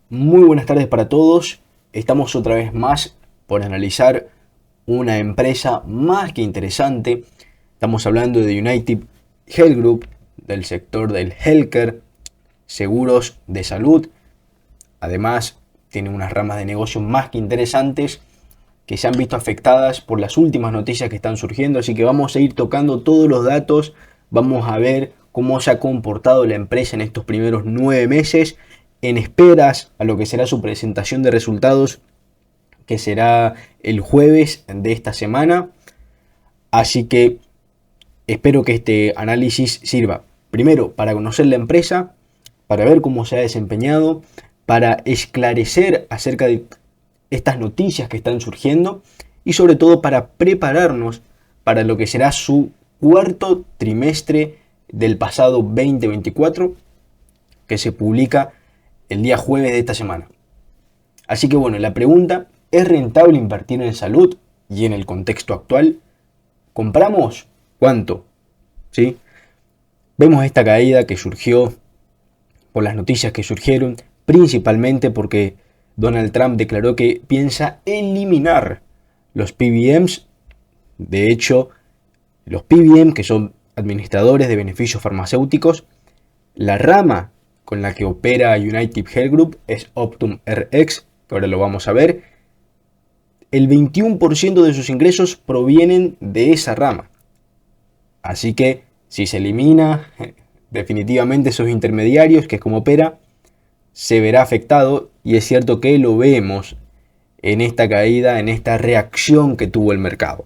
Muy buenas tardes para todos. Estamos otra vez más por analizar una empresa más que interesante. Estamos hablando de United Health Group, del sector del healthcare, seguros de salud. Además, tiene unas ramas de negocio más que interesantes que se han visto afectadas por las últimas noticias que están surgiendo. Así que vamos a ir tocando todos los datos. Vamos a ver cómo se ha comportado la empresa en estos primeros 9 meses en esperas a lo que será su presentación de resultados, que será el jueves de esta semana. Así que espero que este análisis sirva primero para conocer la empresa, para ver cómo se ha desempeñado, para esclarecer acerca de estas noticias que están surgiendo y sobre todo para prepararnos para lo que será su cuarto trimestre del pasado 2024, que se publica el día jueves de esta semana. Así que bueno, la pregunta: ¿es rentable invertir en salud y en el contexto actual? ¿Compramos? ¿Cuánto? ¿Sí? Vemos esta caída que surgió por las noticias que surgieron, principalmente porque Donald Trump declaró que piensa eliminar los PBMs. De hecho, los PBM, que son administradores de beneficios farmacéuticos, la rama con la que opera United Health Group es Optum Rx, que ahora lo vamos a ver. El 21% de sus ingresos provienen de esa rama. Así que si se elimina definitivamente esos intermediarios, que es como opera, se verá afectado, y es cierto que lo vemos en esta caída, en esta reacción que tuvo el mercado.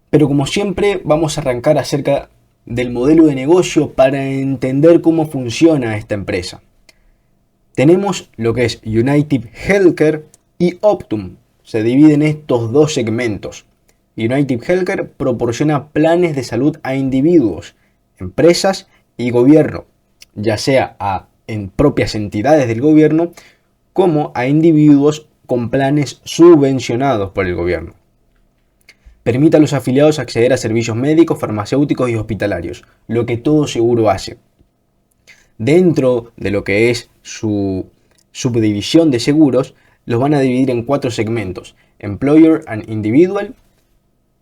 Pero como siempre, vamos a arrancar acerca del modelo de negocio para entender cómo funciona esta empresa. Tenemos lo que es United Healthcare y Optum. Se dividen estos dos segmentos. United Healthcare proporciona planes de salud a individuos, empresas y gobierno, ya sea en propias entidades del gobierno como a individuos con planes subvencionados por el gobierno. Permite a los afiliados acceder a servicios médicos, farmacéuticos y hospitalarios, lo que todo seguro hace. Dentro de lo que es su subdivisión de seguros, los van a dividir en 4 segmentos: Employer and Individual.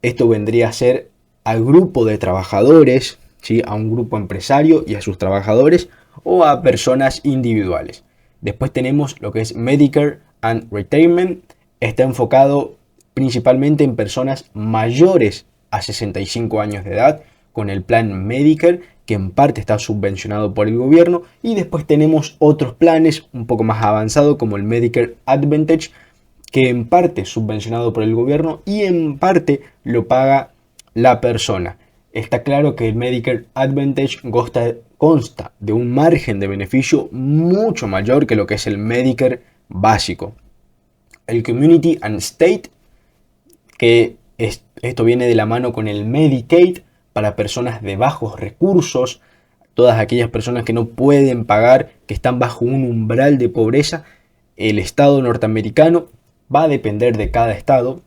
Esto vendría a ser al grupo de trabajadores, ¿sí? A un grupo empresario y a sus trabajadores, o a personas individuales. Después tenemos lo que es Medicare and Retirement. Está enfocado principalmente en personas mayores a 65 años de edad, con el plan Medicare, que en parte está subvencionado por el gobierno. Y después tenemos otros planes un poco más avanzados, como el Medicare Advantage, que en parte es subvencionado por el gobierno y en parte lo paga la persona. Está claro que el Medicare Advantage consta de un margen de beneficio mucho mayor que lo que es el Medicare básico. El Community and State, esto viene de la mano con el Medicaid para personas de bajos recursos, todas aquellas personas que no pueden pagar, que están bajo un umbral de pobreza. El estado norteamericano va a depender de cada estado,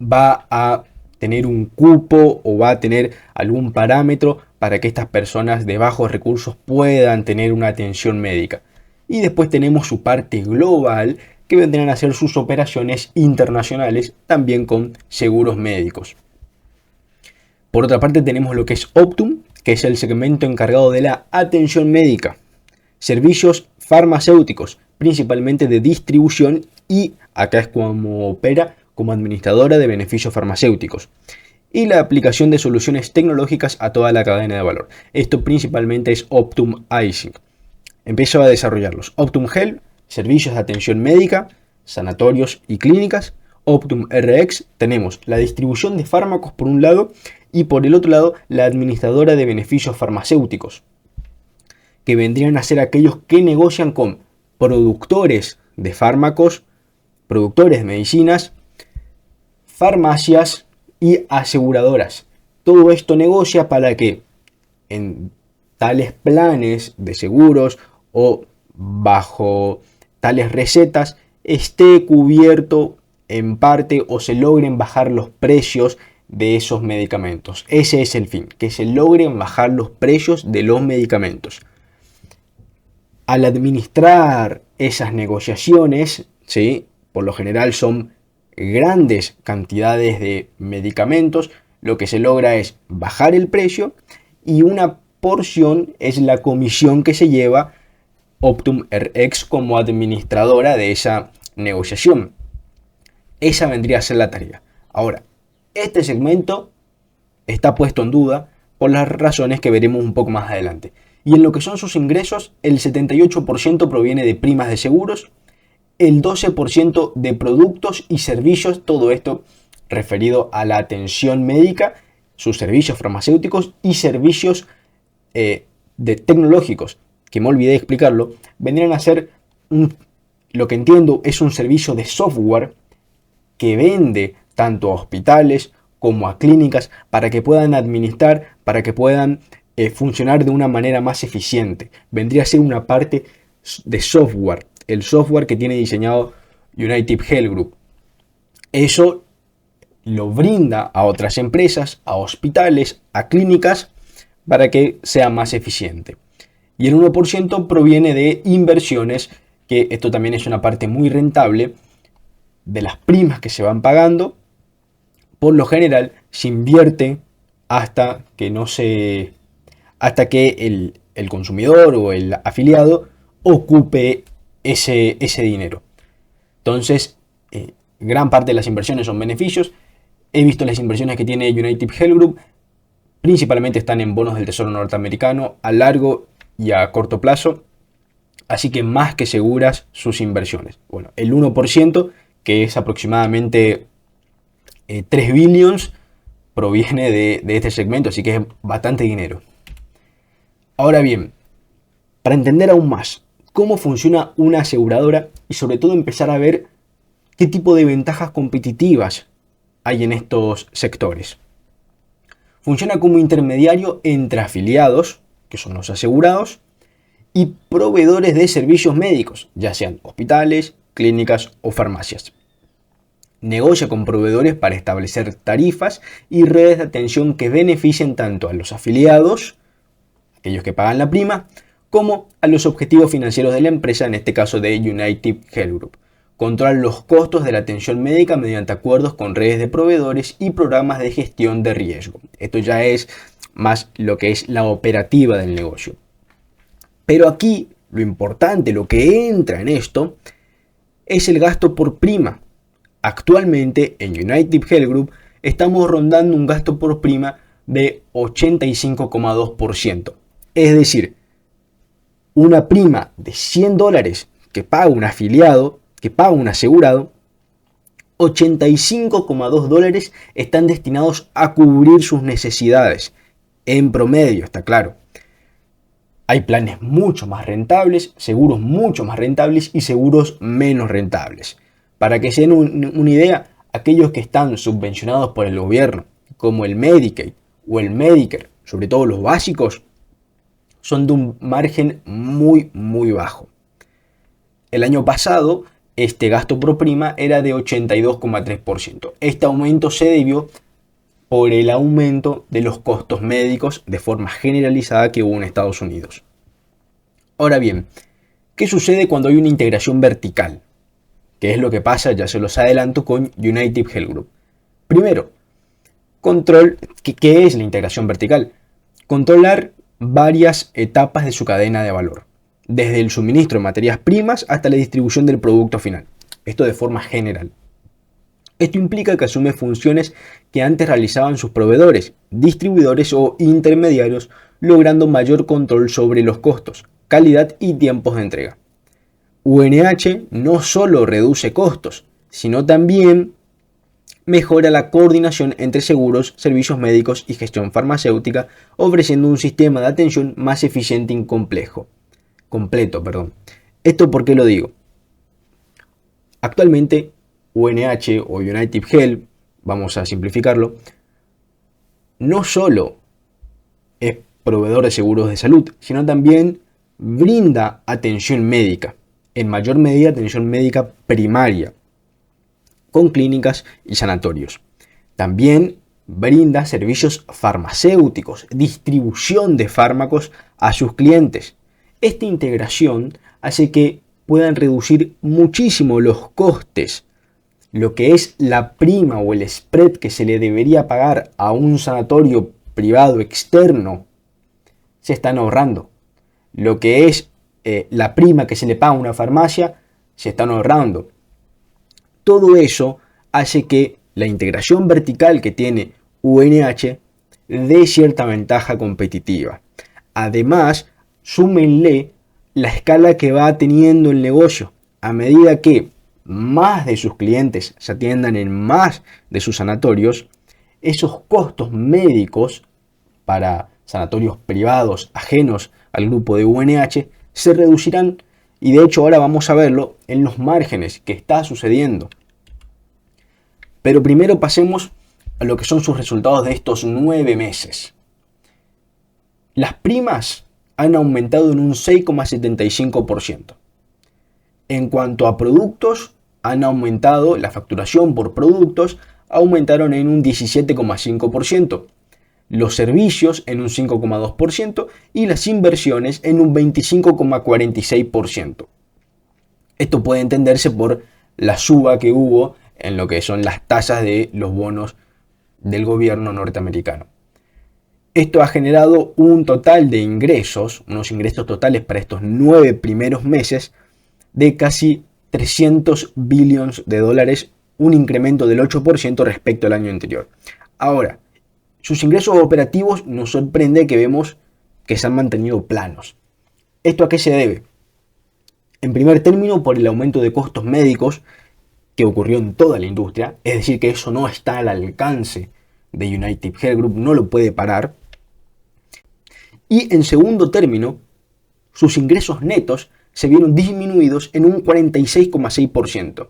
va a tener un cupo o va a tener algún parámetro para que estas personas de bajos recursos puedan tener una atención médica. Y después tenemos su parte global, que vendrán a ser sus operaciones internacionales, también con seguros médicos. Por otra parte tenemos lo que es Optum, que es el segmento encargado de la atención médica, servicios farmacéuticos, principalmente de distribución, y acá es como opera como administradora de beneficios farmacéuticos, y la aplicación de soluciones tecnológicas a toda la cadena de valor. Esto principalmente es Optum Icing. Empezó a desarrollarlos. Optum Health, servicios de atención médica, sanatorios y clínicas. Optum Rx, tenemos la distribución de fármacos por un lado, y por el otro lado la administradora de beneficios farmacéuticos, que vendrían a ser aquellos que negocian con productores de fármacos, productores de medicinas, farmacias y aseguradoras. Todo esto negocia para que en tales planes de seguros o bajo tales recetas esté cubierto en parte o se logren bajar los precios de esos medicamentos. Ese es el fin, que se logren bajar los precios de los medicamentos. Al administrar esas negociaciones, ¿sí? Por lo general son grandes cantidades de medicamentos, lo que se logra es bajar el precio y una porción es la comisión que se lleva Optum Rx como administradora de esa negociación. Esa vendría a ser la tarea. Ahora, este segmento está puesto en duda por las razones que veremos un poco más adelante. Y en lo que son sus ingresos, el 78% proviene de primas de seguros, el 12% de productos y servicios, todo esto referido a la atención médica, sus servicios farmacéuticos y servicios tecnológicos, que me olvidé de explicarlo, vendrían a ser, lo que entiendo es un servicio de software que vende tanto a hospitales como a clínicas para que puedan administrar, para que puedan funcionar de una manera más eficiente. Vendría a ser una parte de software, el software que tiene diseñado United Health Group. Eso lo brinda a otras empresas, a hospitales, a clínicas, para que sea más eficiente. Y el 1% proviene de inversiones, que esto también es una parte muy rentable, de las primas que se van pagando. Por lo general se invierte hasta que el consumidor o el afiliado ocupe ese dinero. Entonces, gran parte de las inversiones son beneficios. He visto las inversiones que tiene United Health Group, principalmente están en bonos del Tesoro norteamericano a largo y a corto plazo, así que más que seguras sus inversiones. Bueno, el 1%, que es aproximadamente 3 billions, proviene de este segmento, así que es bastante dinero. Ahora bien, para entender aún más cómo funciona una aseguradora y sobre todo empezar a ver qué tipo de ventajas competitivas hay en estos sectores. Funciona como intermediario entre afiliados, que son los asegurados, y proveedores de servicios médicos, ya sean hospitales, clínicas o farmacias. Negocia con proveedores para establecer tarifas y redes de atención que beneficien tanto a los afiliados, aquellos que pagan la prima, como a los objetivos financieros de la empresa, en este caso de United Health Group. Controlan los costos de la atención médica mediante acuerdos con redes de proveedores y programas de gestión de riesgo. Esto ya es más lo que es la operativa del negocio. Pero aquí lo importante, lo que entra en esto, es el gasto por prima. Actualmente en United Health Group estamos rondando un gasto por prima de 85,2%. Es decir, una prima de $100 que paga un afiliado, que paga un asegurado, 85,2 dólares están destinados a cubrir sus necesidades. En promedio, está claro. Hay planes mucho más rentables, seguros mucho más rentables y seguros menos rentables. Para que se den una idea, aquellos que están subvencionados por el gobierno, como el Medicaid o el Medicare, sobre todo los básicos, son de un margen muy bajo. El año pasado, este gasto por prima era de 82,3%. Este aumento se debió por el aumento de los costos médicos de forma generalizada que hubo en Estados Unidos. Ahora bien, ¿qué sucede cuando hay una integración vertical? ¿Qué es lo que pasa? Ya se los adelanto con United Health Group. Primero, ¿qué es la integración vertical? Controlar varias etapas de su cadena de valor, desde el suministro de materias primas hasta la distribución del producto final. Esto de forma general. Esto implica que asume funciones que antes realizaban sus proveedores, distribuidores o intermediarios, logrando mayor control sobre los costos, calidad y tiempos de entrega. UNH no solo reduce costos, sino también mejora la coordinación entre seguros, servicios médicos y gestión farmacéutica, ofreciendo un sistema de atención más eficiente y completo. ¿Esto por qué lo digo? Actualmente, UNH o United Health, vamos a simplificarlo, no solo es proveedor de seguros de salud, sino también brinda atención médica, en mayor medida atención médica primaria, con clínicas y sanatorios. También brinda servicios farmacéuticos, distribución de fármacos a sus clientes Esta integración hace que puedan reducir muchísimo los costes, lo que es la prima o el spread que se le debería pagar a un sanatorio privado externo, se están ahorrando. Lo que es la prima que se le paga a una farmacia, se están ahorrando. Todo eso hace que la integración vertical que tiene UNH dé cierta ventaja competitiva. Además, súmenle la escala que va teniendo el negocio. A medida que más de sus clientes se atiendan en más de sus sanatorios, esos costos médicos para sanatorios privados ajenos al grupo de UNH se reducirán, y de hecho ahora vamos a verlo en los márgenes que está sucediendo. Pero primero pasemos a lo que son sus resultados de estos 9 meses. Las primas han aumentado en un 6,75%. En cuanto a productos, han aumentado, la facturación por productos aumentaron en un 17,5%, los servicios en un 5,2% y las inversiones en un 25,46%. Esto puede entenderse por la suba que hubo en lo que son las tasas de los bonos del gobierno norteamericano. Esto ha generado un total de ingresos, unos ingresos totales para estos 9 primeros meses de casi 300 billones de dólares, un incremento del 8% respecto al año anterior. Ahora, sus ingresos operativos nos sorprende que vemos que se han mantenido planos. ¿Esto a qué se debe? En primer término, por el aumento de costos médicos que ocurrió en toda la industria, es decir, que eso no está al alcance de United Health Group, no lo puede parar. Y en segundo término, sus ingresos netos se vieron disminuidos en un 46,6%.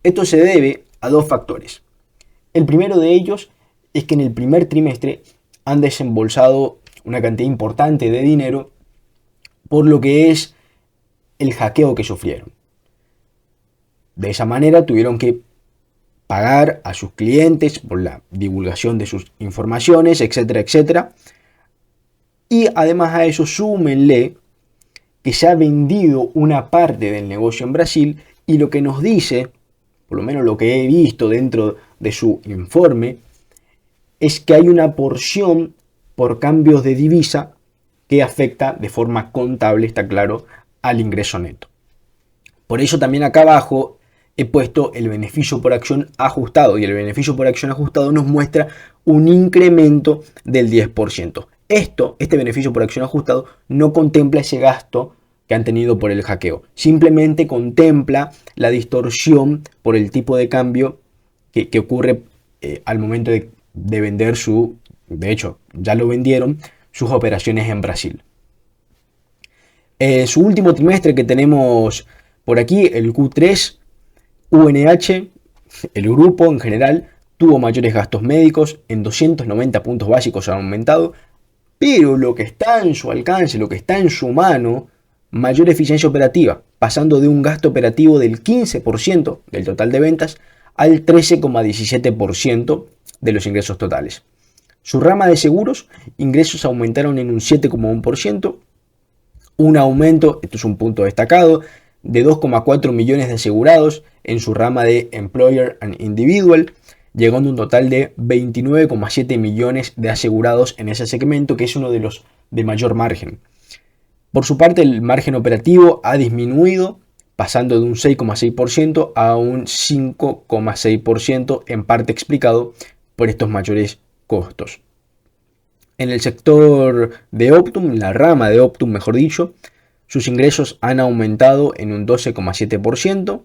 Esto se debe a dos factores. El primero de ellos es que en el primer trimestre han desembolsado una cantidad importante de dinero por lo que es el hackeo que sufrieron. De esa manera tuvieron que pagar a sus clientes por la divulgación de sus informaciones, etcétera, etcétera. Y además a eso súmenle que se ha vendido una parte del negocio en Brasil, y lo que nos dice, por lo menos lo que he visto dentro de su informe, es que hay una porción por cambios de divisa que afecta de forma contable, está claro, al ingreso neto. Por eso también acá abajo he puesto el beneficio por acción ajustado, y el beneficio por acción ajustado nos muestra un incremento del 10%. Este beneficio por acción ajustado no contempla ese gasto que han tenido por el hackeo, simplemente contempla la distorsión por el tipo de cambio que ocurre al momento de vender de hecho ya lo vendieron, sus operaciones en Brasil. Su último trimestre que tenemos por aquí, el Q3, UNH, el grupo en general, tuvo mayores gastos médicos, en 290 puntos básicos han aumentado, pero lo que está en su alcance, lo que está en su mano, mayor eficiencia operativa, pasando de un gasto operativo del 15% del total de ventas al 13,17% de los ingresos totales. Su rama de seguros, ingresos aumentaron en un 7,1%, un aumento, esto es un punto destacado, de 2,4 millones de asegurados en su rama de Employer and Individual, llegando a un total de 29,7 millones de asegurados en ese segmento, que es uno de los de mayor margen. Por su parte, el margen operativo ha disminuido, pasando de un 6,6% a un 5,6%, en parte explicado por estos mayores costos. En el sector de Optum, la rama de Optum mejor dicho, sus ingresos han aumentado en un 12,7%,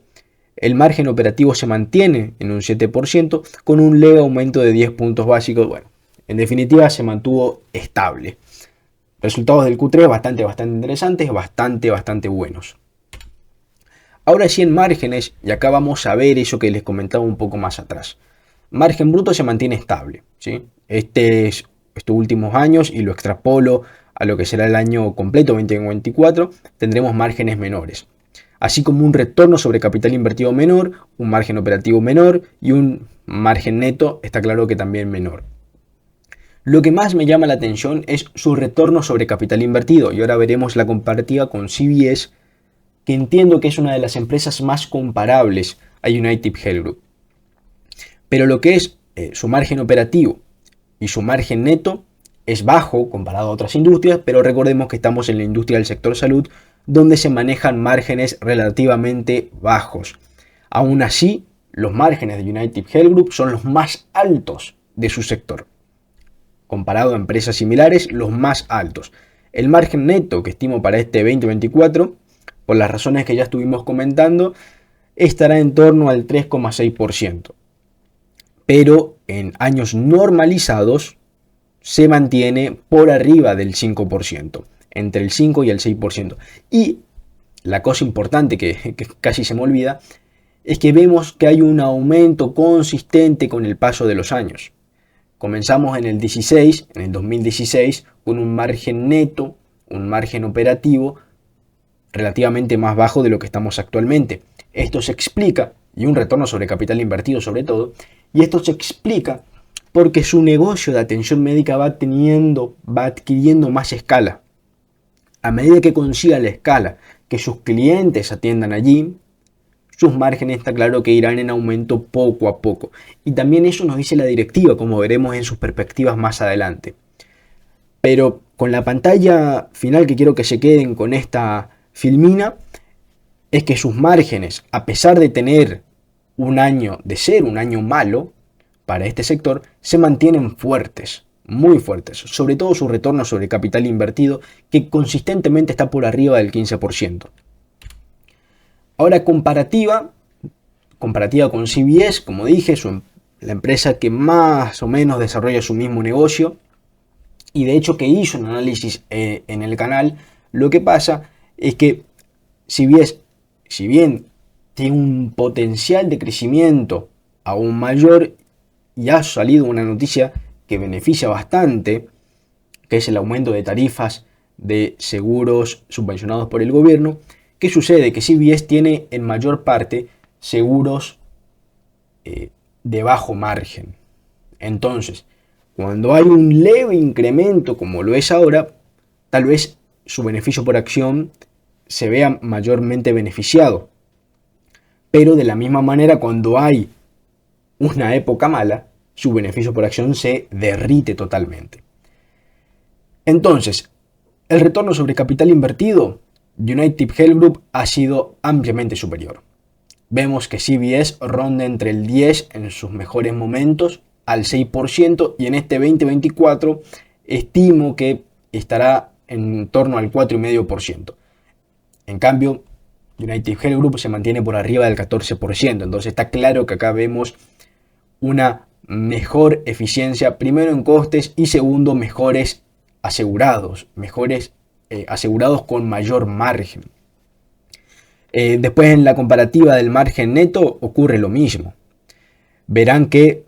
el margen operativo se mantiene en un 7%, con un leve aumento de 10 puntos básicos. Bueno, en definitiva se mantuvo estable. Resultados del Q3 bastante interesantes, bastante buenos. Ahora sí en márgenes, y acá vamos a ver eso que les comentaba un poco más atrás. Margen bruto se mantiene estable, ¿sí? Estos últimos años, y lo extrapolo a lo que será el año completo 2024, tendremos márgenes menores, así como un retorno sobre capital invertido menor, un margen operativo menor y un margen neto, está claro que también menor. Lo que más me llama la atención es su retorno sobre capital invertido, y ahora veremos la comparativa con CBS, que entiendo que es una de las empresas más comparables a United Health Group. Pero lo que es su margen operativo y su margen neto es bajo comparado a otras industrias, pero recordemos que estamos en la industria del sector salud, donde se manejan márgenes relativamente bajos. Aún así, los márgenes de United Health Group son los más altos de su sector. Comparado a empresas similares, los más altos. El margen neto que estimo para este 2024, por las razones que ya estuvimos comentando, estará en torno al 3,6%. Pero en años normalizados se mantiene por arriba del 5%, entre el 5 y el 6%. Y la cosa importante que casi se me olvida, es que vemos que hay un aumento consistente con el paso de los años. Comenzamos en el 2016, con un margen neto, un margen operativo relativamente más bajo de lo que estamos actualmente. Esto se explica, y un retorno sobre capital invertido sobre todo, y esto se explica porque su negocio de atención médica va adquiriendo más escala. A medida que consiga la escala, que sus clientes atiendan allí, sus márgenes está claro que irán en aumento poco a poco. Y también eso nos dice la directiva, como veremos en sus perspectivas más adelante. Pero con la pantalla final que quiero que se queden con esta filmina, es que sus márgenes, a pesar de tener de ser un año malo para este sector, se mantienen fuertes, muy fuertes. Sobre todo su retorno sobre capital invertido, que consistentemente está por arriba del 15%. Ahora comparativa con CBS, como dije, la empresa que más o menos desarrolla su mismo negocio, y de hecho que hizo un análisis en el canal. Lo que pasa es que CBS, si bien tiene un potencial de crecimiento aún mayor, y ha salido una noticia que beneficia bastante, que es el aumento de tarifas de seguros subvencionados por el gobierno. ¿Qué sucede? Que CBS tiene en mayor parte seguros de bajo margen. Entonces, cuando hay un leve incremento como lo es ahora, tal vez su beneficio por acción se vea mayormente beneficiado. Pero de la misma manera, cuando hay una época mala, su beneficio por acción se derrite totalmente. Entonces, el retorno sobre capital invertido, United Health Group ha sido ampliamente superior. Vemos que CBS ronda entre el 10 en sus mejores momentos al 6%, y en este 2024 estimo que estará en torno al 4,5%. En cambio, United Health Group se mantiene por arriba del 14%. Entonces está claro que acá vemos una mejor eficiencia, primero en costes y segundo mejores asegurados, asegurados con mayor margen. Después en la comparativa del margen neto ocurre lo mismo. Verán que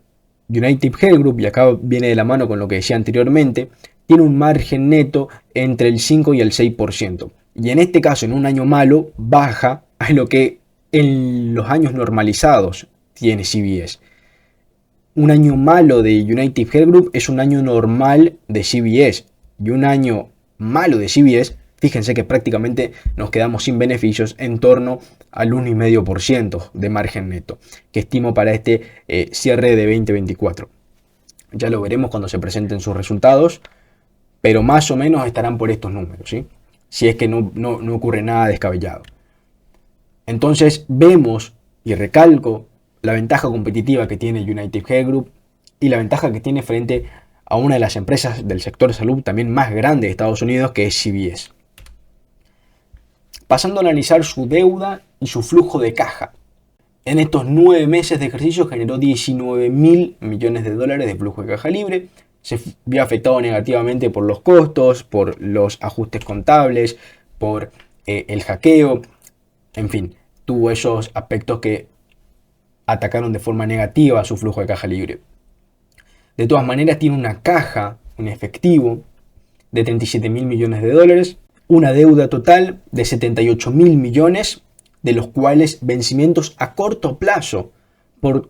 United Health Group, y acá viene de la mano con lo que decía anteriormente, tiene un margen neto entre el 5 y el 6%. Y en este caso, en un año malo, baja a lo que en los años normalizados tiene CBS. Un año malo de United Health Group es un año normal de CBS. Y un año malo de CBS, fíjense que prácticamente nos quedamos sin beneficios, en torno al 1,5% de margen neto, que estimo para este cierre de 2024. Ya lo veremos cuando se presenten sus resultados, pero más o menos estarán por estos números, ¿sí? Si es que no ocurre nada descabellado. Entonces vemos, y recalco, la ventaja competitiva que tiene United Health Group y la ventaja que tiene frente a una de las empresas del sector salud también más grande de Estados Unidos, que es CVS. Pasando a analizar su deuda y su flujo de caja. En estos 9 meses de ejercicio generó 19.000 millones de dólares de flujo de caja libre. Se vio afectado negativamente por los costos, por los ajustes contables, por el hackeo. En fin, tuvo esos aspectos que atacaron de forma negativa a su flujo de caja libre. De todas maneras, tiene una caja, un efectivo de 37.000 millones de dólares, una deuda total de 78.000 millones, de los cuales vencimientos a corto plazo por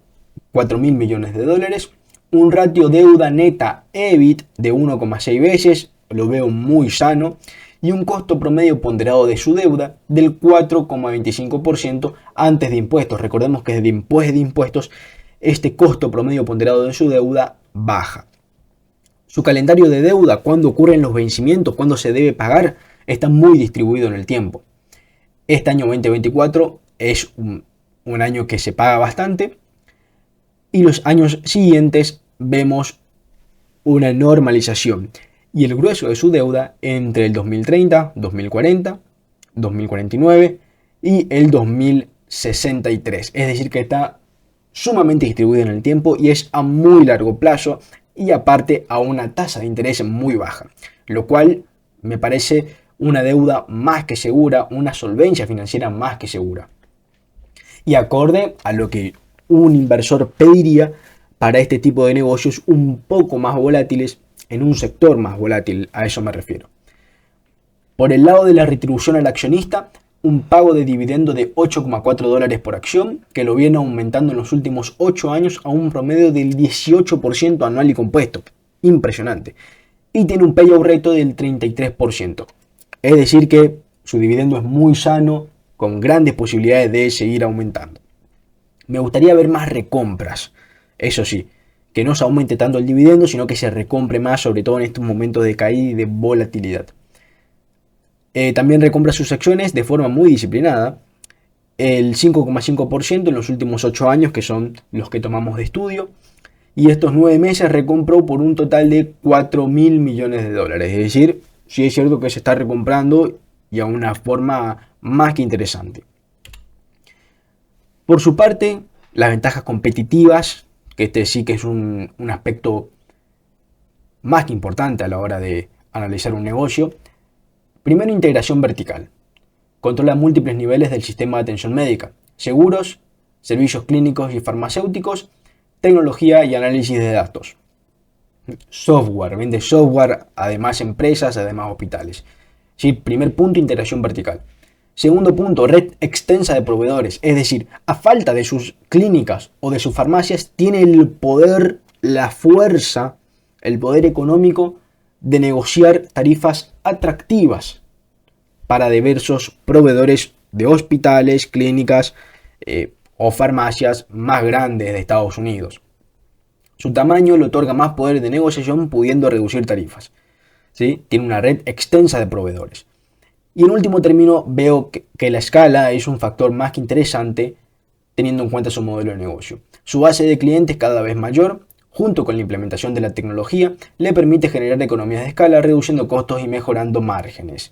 4.000 millones de dólares, un ratio deuda neta EBIT de 1,6 veces, lo veo muy sano, y un costo promedio ponderado de su deuda del 4,25% antes de impuestos. Recordemos que después de impuestos este costo promedio ponderado de su deuda baja. Su calendario de deuda, cuándo ocurren los vencimientos, cuándo se debe pagar, está muy distribuido en el tiempo. Este año 2024 es un año que se paga bastante, y los años siguientes vemos una normalización y el grueso de su deuda entre el 2030, 2040, 2049 y el 2063. Es decir, que está sumamente distribuido en el tiempo y es a muy largo plazo y aparte a una tasa de interés muy baja, lo cual me parece una deuda más que segura, una solvencia financiera más que segura. Y acorde a lo que un inversor pediría para este tipo de negocios un poco más volátiles, en un sector más volátil, a eso me refiero. Por el lado de la retribución al accionista, un pago de dividendo de $8,4 por acción, que lo viene aumentando en los últimos 8 años a un promedio del 18% anual y compuesto. Impresionante. Y tiene un payout ratio del 33%. Es decir que su dividendo es muy sano, con grandes posibilidades de seguir aumentando. Me gustaría ver más recompras, eso sí, que no se aumente tanto el dividendo, sino que se recompre más, sobre todo en estos momentos de caída y de volatilidad. También recompra sus acciones de forma muy disciplinada, el 5,5% en los últimos 8 años, que son los que tomamos de estudio, y estos 9 meses recompró por un total de $4.000 millones. Es decir, sí es cierto que se está recomprando y a una forma más que interesante. Por su parte, las ventajas competitivas, que este sí que es un aspecto más que importante a la hora de analizar un negocio. Primero, integración vertical. Controla múltiples niveles del sistema de atención médica, seguros, servicios clínicos y farmacéuticos, tecnología y análisis de datos. Software, vende software, además empresas, además hospitales. Sí, primer punto, integración vertical. Segundo punto, red extensa de proveedores, es decir, a falta de sus clínicas o de sus farmacias, tiene el poder, la fuerza, el poder económico de negociar tarifas atractivas para diversos proveedores de hospitales, clínicas o farmacias más grandes de Estados Unidos. Su tamaño le otorga más poder de negociación, pudiendo reducir tarifas. ¿Sí? Tiene una red extensa de proveedores. Y en último término, veo que la escala es un factor más que interesante teniendo en cuenta su modelo de negocio. Su base de clientes cada vez mayor, junto con la implementación de la tecnología, le permite generar economías de escala, reduciendo costos y mejorando márgenes.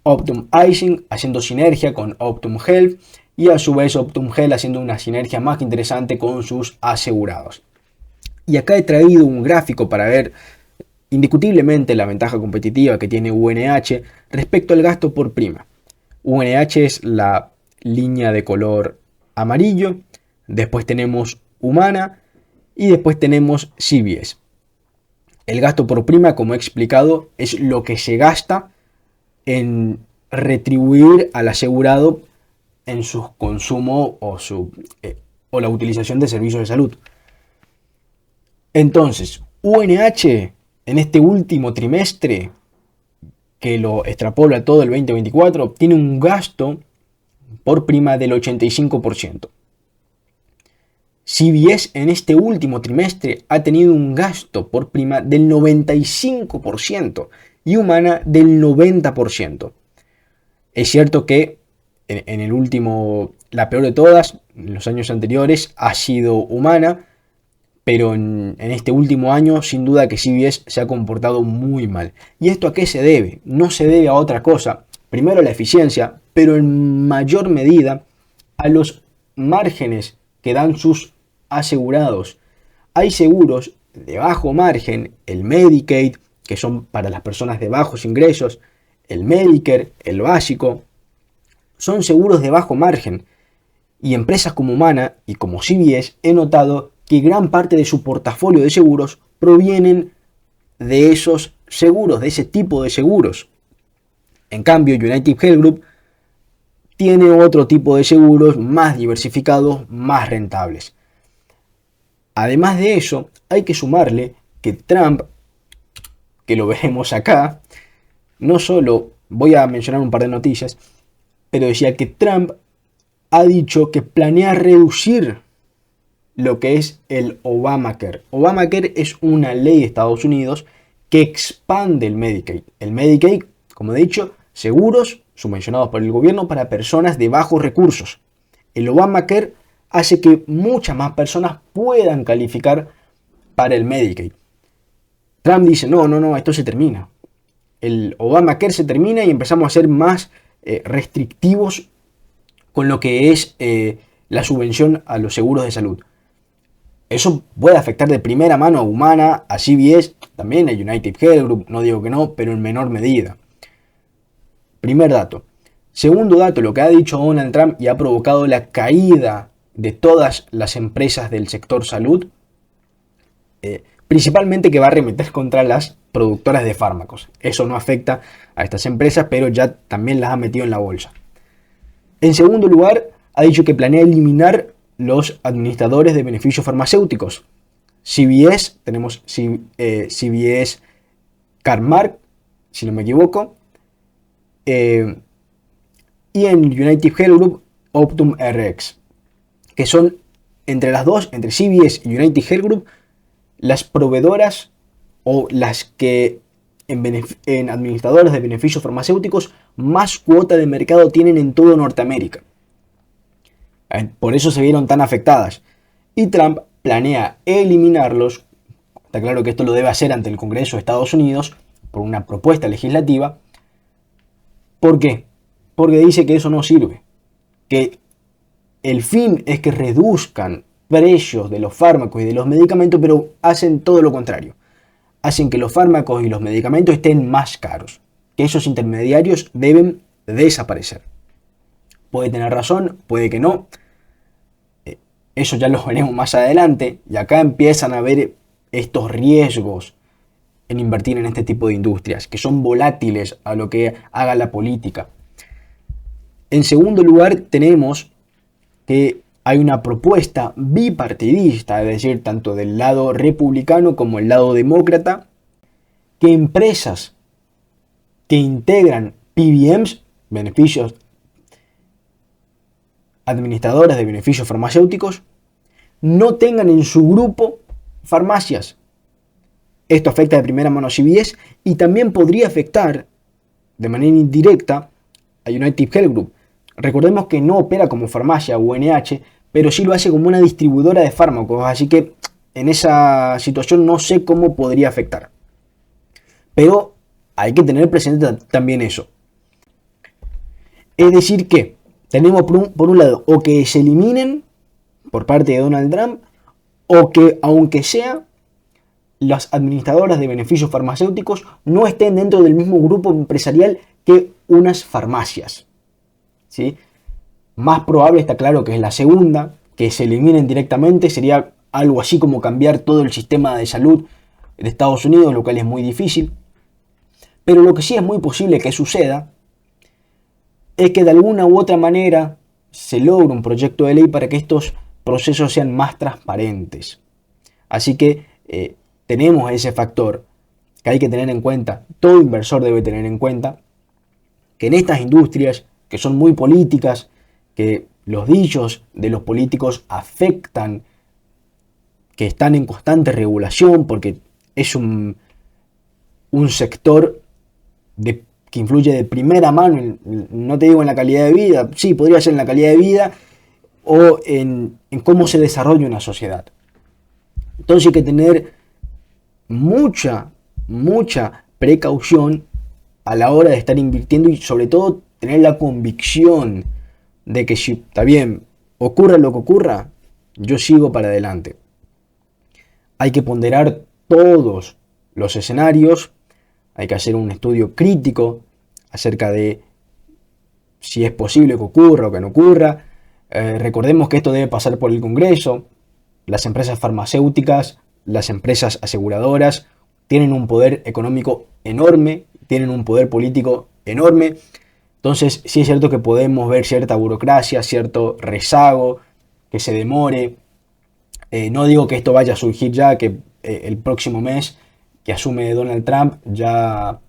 Optum Icing haciendo sinergia con Optum Health y a su vez Optum Health haciendo una sinergia más que interesante con sus asegurados. Y acá he traído un gráfico para ver indiscutiblemente la ventaja competitiva que tiene UNH respecto al gasto por prima. UNH es la línea de color amarillo, después tenemos Humana y después tenemos CVS. El gasto por prima, como he explicado, es lo que se gasta en retribuir al asegurado en su consumo o la utilización de servicios de salud. Entonces, UNH en este último trimestre, que lo extrapola a todo el 2024, tiene un gasto por prima del 85%. CVS en este último trimestre ha tenido un gasto por prima del 95% y Humana del 90%. Es cierto que en el último, la peor de todas, en los años anteriores, ha sido Humana, pero en este último año, sin duda que CVS se ha comportado muy mal. ¿Y esto a qué se debe? No se debe a otra cosa. Primero a la eficiencia, pero en mayor medida a los márgenes que dan sus asegurados. Hay seguros de bajo margen, el Medicaid, que son para las personas de bajos ingresos, el Medicare, el básico, son seguros de bajo margen. Y empresas como Humana y como CVS he notado que gran parte de su portafolio de seguros provienen de esos seguros, de ese tipo de seguros. En cambio, United Health Group tiene otro tipo de seguros más diversificados, más rentables. Además de eso, hay que sumarle que Trump, que lo veremos acá, no solo, voy a mencionar un par de noticias, pero decía que Trump ha dicho que planea reducir lo que es el Obamacare. Obamacare es una ley de Estados Unidos que expande el Medicaid. El Medicaid, como he dicho, seguros subvencionados por el gobierno para personas de bajos recursos. El Obamacare hace que muchas más personas puedan calificar para el Medicaid. Trump dice, no, esto se termina. El Obamacare se termina y empezamos a ser más restrictivos con lo que es la subvención a los seguros de salud. Eso puede afectar de primera mano a Humana, a CVS, también a United Health Group, no digo que no, pero en menor medida. Primer dato. Segundo dato, lo que ha dicho Donald Trump y ha provocado la caída de todas las empresas del sector salud, principalmente que va a arremeter contra las productoras de fármacos. Eso no afecta a estas empresas, pero ya también las ha metido en la bolsa. En segundo lugar, ha dicho que planea eliminar los administradores de beneficios farmacéuticos. CVS, tenemos CVS Caremark, si no me equivoco, y en United Health Group, Optum Rx, que son entre las dos, entre CVS y United Health Group, las proveedoras o las que en administradores de beneficios farmacéuticos más cuota de mercado tienen en toda Norteamérica. Por eso se vieron tan afectadas. Y Trump planea eliminarlos. Está claro que esto lo debe hacer ante el Congreso de Estados Unidos por una propuesta legislativa. ¿Por qué? Porque dice que eso no sirve. Que el fin es que reduzcan precios de los fármacos y de los medicamentos, pero hacen todo lo contrario. Hacen que los fármacos y los medicamentos estén más caros. Que esos intermediarios deben desaparecer. Puede tener razón, puede que no. Eso ya lo veremos más adelante. Y acá empiezan a ver estos riesgos en invertir en este tipo de industrias, que son volátiles a lo que haga la política. En segundo lugar, tenemos que hay una propuesta bipartidista, es decir, tanto del lado republicano como el lado demócrata, que empresas que integran PBMs, beneficios administradoras de beneficios farmacéuticos, no tengan en su grupo farmacias. Esto afecta de primera mano a CVS y también podría afectar de manera indirecta a United Health Group. Recordemos que no opera como farmacia UNH, pero sí lo hace como una distribuidora de fármacos, así que en esa situación no sé cómo podría afectar. Pero hay que tener presente también eso. Es decir que tenemos por un lado o que se eliminen por parte de Donald Trump, o que aunque sea las administradoras de beneficios farmacéuticos no estén dentro del mismo grupo empresarial que unas farmacias. ¿Sí? Más probable está claro que es la segunda, que se eliminen directamente, sería algo así como cambiar todo el sistema de salud de Estados Unidos, lo cual es muy difícil. Pero lo que sí es muy posible que suceda es que de alguna u otra manera se logre un proyecto de ley para que estos procesos sean más transparentes. Así que tenemos ese factor que hay que tener en cuenta, todo inversor debe tener en cuenta, que en estas industrias que son muy políticas, que los dichos de los políticos afectan, que están en constante regulación, porque es un sector que influye de primera mano, no te digo en la calidad de vida, sí, podría ser en la calidad de vida o en cómo se desarrolla una sociedad. Entonces hay que tener mucha precaución a la hora de estar invirtiendo y sobre todo tener la convicción de que si está bien, ocurra lo que ocurra, yo sigo para adelante. Hay que ponderar todos los escenarios, hay que hacer un estudio crítico acerca de si es posible que ocurra o que no ocurra. Recordemos que esto debe pasar por el Congreso. Las empresas farmacéuticas, las empresas aseguradoras tienen un poder económico enorme, tienen un poder político enorme. Entonces sí es cierto que podemos ver cierta burocracia, cierto rezago, que se demore No digo que esto vaya a surgir ya, que el próximo mes que asume Donald Trump ya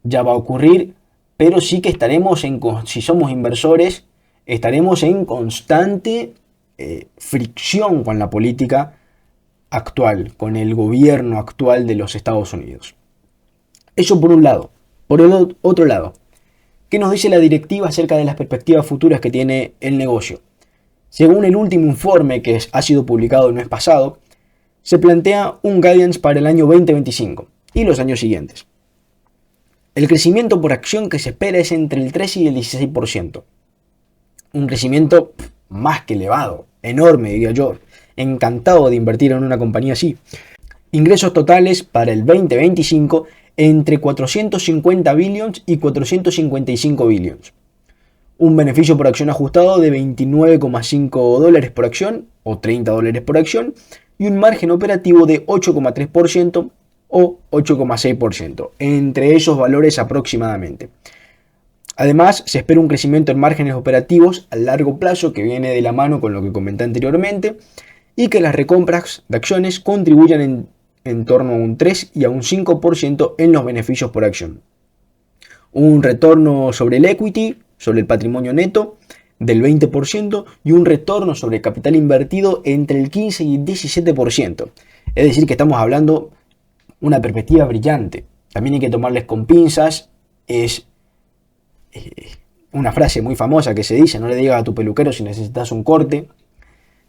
va a ocurrir, pero sí que estaremos si somos inversores, estaremos en constante fricción con la política actual, con el gobierno actual de los Estados Unidos. Eso por un lado. Por el otro lado, ¿qué nos dice la directiva acerca de las perspectivas futuras que tiene el negocio? Según el último informe que ha sido publicado el mes pasado, se plantea un guidance para el año 2025 y los años siguientes. El crecimiento por acción que se espera es entre el 13 y el 16%. Un crecimiento más que elevado, enorme diría yo. Encantado de invertir en una compañía así. Ingresos totales para el 2025 entre 450 billions y 455 billions. Un beneficio por acción ajustado de 29,5 dólares por acción o 30 dólares por acción y un margen operativo de 8,3% o 8,6%, entre esos valores aproximadamente. Además, se espera un crecimiento en márgenes operativos a largo plazo que viene de la mano con lo que comenté anteriormente y que las recompras de acciones contribuyan en torno a un 3 y a un 5% en los beneficios por acción. Un retorno sobre el equity, sobre el patrimonio neto, del 20% y un retorno sobre el capital invertido entre el 15 y el 17%. Es decir, que estamos hablando de una perspectiva brillante. También hay que tomarles con pinzas. Es una frase muy famosa que se dice: no le digas a tu peluquero si necesitas un corte.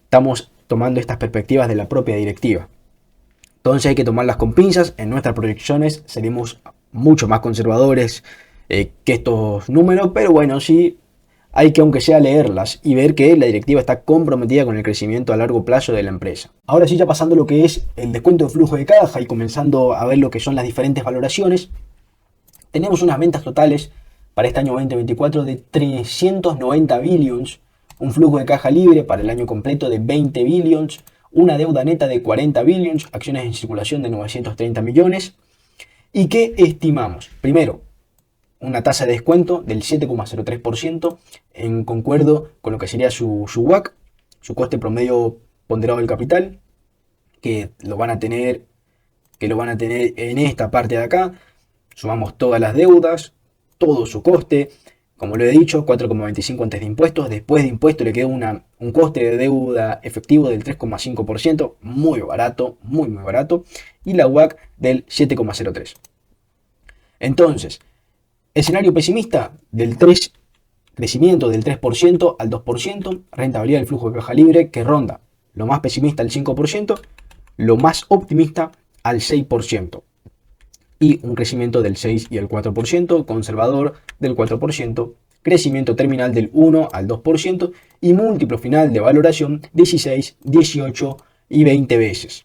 Estamos tomando estas perspectivas de la propia directiva. Entonces hay que tomarlas con pinzas. En nuestras proyecciones seremos mucho más conservadores que estos números, pero bueno, sí hay que aunque sea leerlas y ver que la directiva está comprometida con el crecimiento a largo plazo de la empresa. Ahora sí, ya pasando lo que es el descuento de flujo de caja y comenzando a ver lo que son las diferentes valoraciones, tenemos unas ventas totales para este año 2024 de 390 billions, un flujo de caja libre para el año completo de 20 billions, una deuda neta de 40 billions, acciones en circulación de 930 millones. ¿Y qué estimamos? Primero, una tasa de descuento del 7,03% en concuerdo con lo que sería su WACC, su coste promedio ponderado del capital, que lo van a tener en esta parte de acá. Sumamos todas las deudas, todo su coste, como lo he dicho, 4,25 antes de impuestos. Después de impuestos le queda un coste de deuda efectivo del 3,5%, muy barato, muy barato, y la WACC del 7,03%. Entonces, escenario pesimista crecimiento del 3% al 2%, rentabilidad del flujo de caja libre que ronda lo más pesimista al 5%, lo más optimista al 6%. Y un crecimiento del 6 y el 4%, conservador del 4%, crecimiento terminal del 1 al 2% y múltiplo final de valoración 16, 18 y 20 veces.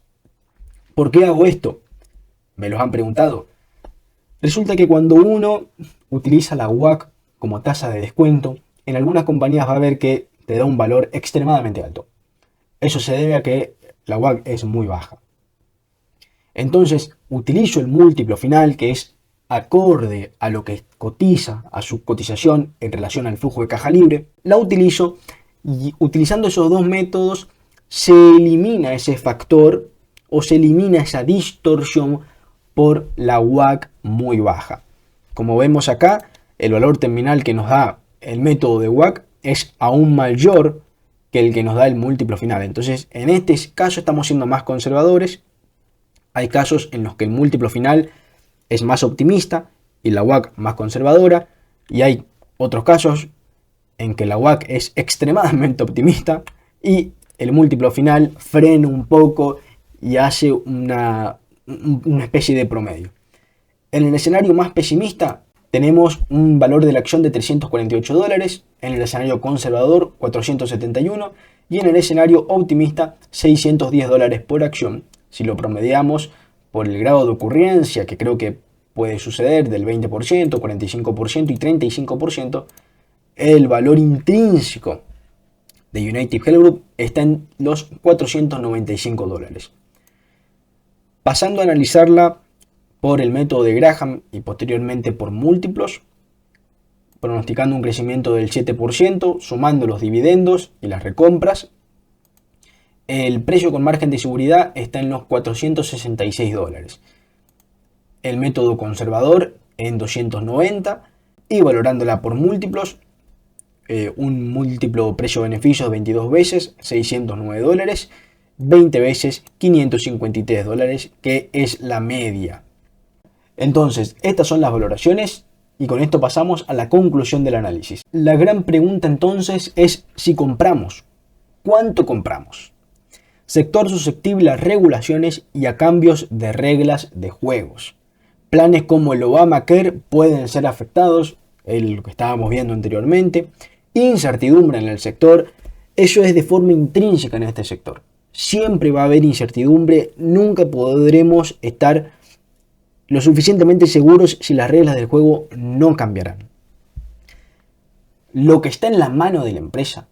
¿Por qué hago esto? Me los han preguntado. Resulta que cuando uno utiliza la WACC como tasa de descuento, en algunas compañías va a ver que te da un valor extremadamente alto. Eso se debe a que la WACC es muy baja. Entonces utilizo el múltiplo final, que es acorde a lo que cotiza, a su cotización en relación al flujo de caja libre. La utilizo y utilizando esos dos métodos se elimina ese factor o se elimina esa distorsión por la WACC muy baja. Como vemos acá, el valor terminal que nos da el método de WACC es aún mayor que el que nos da el múltiplo final. Entonces, en este caso estamos siendo más conservadores. Hay casos en los que el múltiplo final es más optimista y la WACC más conservadora. Y hay otros casos en que la WACC es extremadamente optimista y el múltiplo final frena un poco y hace una especie de promedio. En el escenario más pesimista tenemos un valor de la acción de 348 dólares, en el escenario conservador 471 y en el escenario optimista 610 dólares por acción. Si lo promediamos por el grado de ocurrencia, que creo que puede suceder del 20%, 45% y 35%, el valor intrínseco de United Health Group está en los 495 dólares. Pasando a analizarla por el método de Graham y posteriormente por múltiplos, pronosticando un crecimiento del 7%, sumando los dividendos y las recompras, El precio con margen de seguridad está en los $466. El método conservador en 290 y valorándola por múltiplos, un múltiplo precio-beneficio de 22 veces, $609, 20 veces, $553, que es la media. Entonces, estas son las valoraciones y con esto pasamos a la conclusión del análisis. La gran pregunta entonces es si compramos. ¿Cuánto compramos? Sector susceptible a regulaciones y a cambios de reglas de juegos. Planes como el Obamacare pueden ser afectados, lo que estábamos viendo anteriormente. Incertidumbre en el sector, eso es de forma intrínseca en este sector. Siempre va a haber incertidumbre, nunca podremos estar lo suficientemente seguros si las reglas del juego no cambiarán. Lo que está en la mano de la empresa,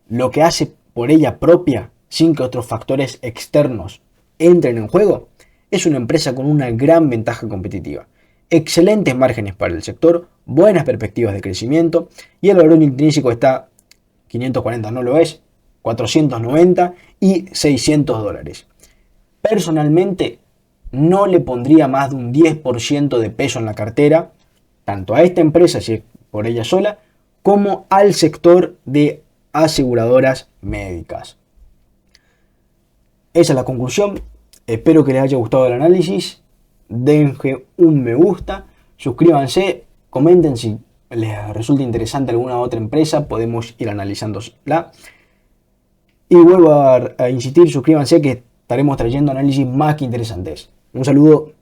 lo que hace por ella propia, sin que otros factores externos entren en juego, es una empresa con una gran ventaja competitiva, excelentes márgenes para el sector, buenas perspectivas de crecimiento y el valor intrínseco está 540, no lo es, 490 y $600. Personalmente no le pondría más de un 10% de peso en la cartera, tanto a esta empresa, si es por ella sola, como al sector de aseguradoras médicas. Esa es la conclusión. Espero que les haya gustado el análisis. Denle un me gusta. Suscríbanse. Comenten si les resulta interesante alguna otra empresa. Podemos ir analizándola. Y vuelvo a insistir. Suscríbanse que estaremos trayendo análisis más que interesantes. Un saludo.